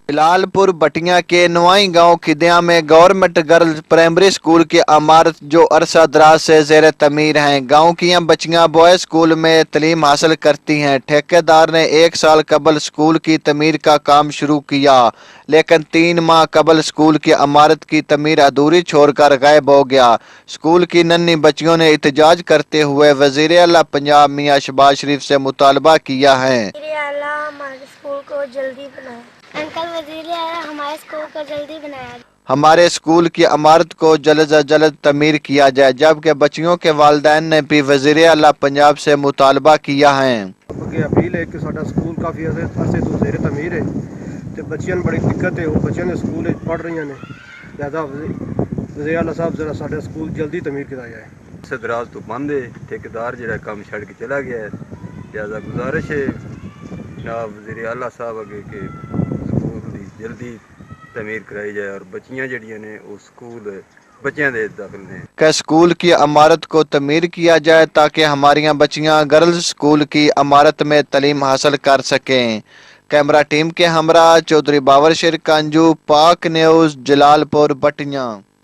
जलालपुर बटिया के नवाई गांव खिदिया में गवर्नमेंट गर्ल्स प्राइमरी स्कूल की इमारत जो अरसा दराज से जेर तमीर है। गांव की बच्चियां बॉयज स्कूल में तालीम हासिल करती हैं। ठेकेदार ने 1 साल कबल स्कूल की तमीर का काम शुरू किया, लेकिन 3 माह कबल स्कूल की इमारत की तमीर अधूरी छोड़कर गायब हो गया। स्कूल की नन्ही बच्चियों ने एहतजाज करते हुए वजीर आला पंजाब मियां शहबाज शरीफ से मुतालबा किया है। हमारे स्कूल को जल्दी बनाए। अंकल वजीर आला हमारे स्कूल को जल्दी बनाया। हमारे स्कूल की इमारत को जल्द से जल्द तमीर किया जाए। जबकि बच्चियों के वालिदैन ने भी वजीर आला पंजाब से मुतालबा किया है। ਅੱਗੇ ਅਪੀਲ ਹੈ ਕਿ ਸਾਡਾ ਸਕੂਲ ਕਾਫੀ ਅਰਸੇ ਤੋਂ ਜ਼ੇਰੇ ਤਮੀਰ ਹੈ ਤੇ ਬੱਚਿਆਂ ਨੂੰ ਬੜੀ ਦਿੱਕਤ ਹੈ। ਉਹ ਬੱਚਿਆਂ ਦੇ ਸਕੂਲ ਵਿੱਚ ਪੜ੍ਹ ਰਹੀਆਂ ਨੇ। ਲਿਹਾਜ਼ਾ ਵਜ਼ੀਰ ਆਲਾ ਸਾਹਿਬ ਜ਼ਰਾ ਸਾਡਾ ਸਕੂਲ ਜਲਦੀ ਤਮੀਰ ਕੀਤਾ ਜਾਏ। सदराज तो बंद है, ठेकेदार जरा काम छड़ के चला गया है। लिहाजा गुजारिश है जनाब वज़ीर आला साहब अगे कि स्कूल की जल्दी तमीर कराई जाए और बच्चियां जड़ियां ने वो स्कूल बच्चियां दे दाखिल ने कि स्कूल की इमारत को तमीर किया जाए ताकि हमारी बच्चियां गर्ल्स स्कूल की इमारत में तालीम हासिल कर सकें। कैमरा टीम के हमरा चौधरी बाबर शेर कांजू, पाक न्यूज़, जलालपुर बटिया।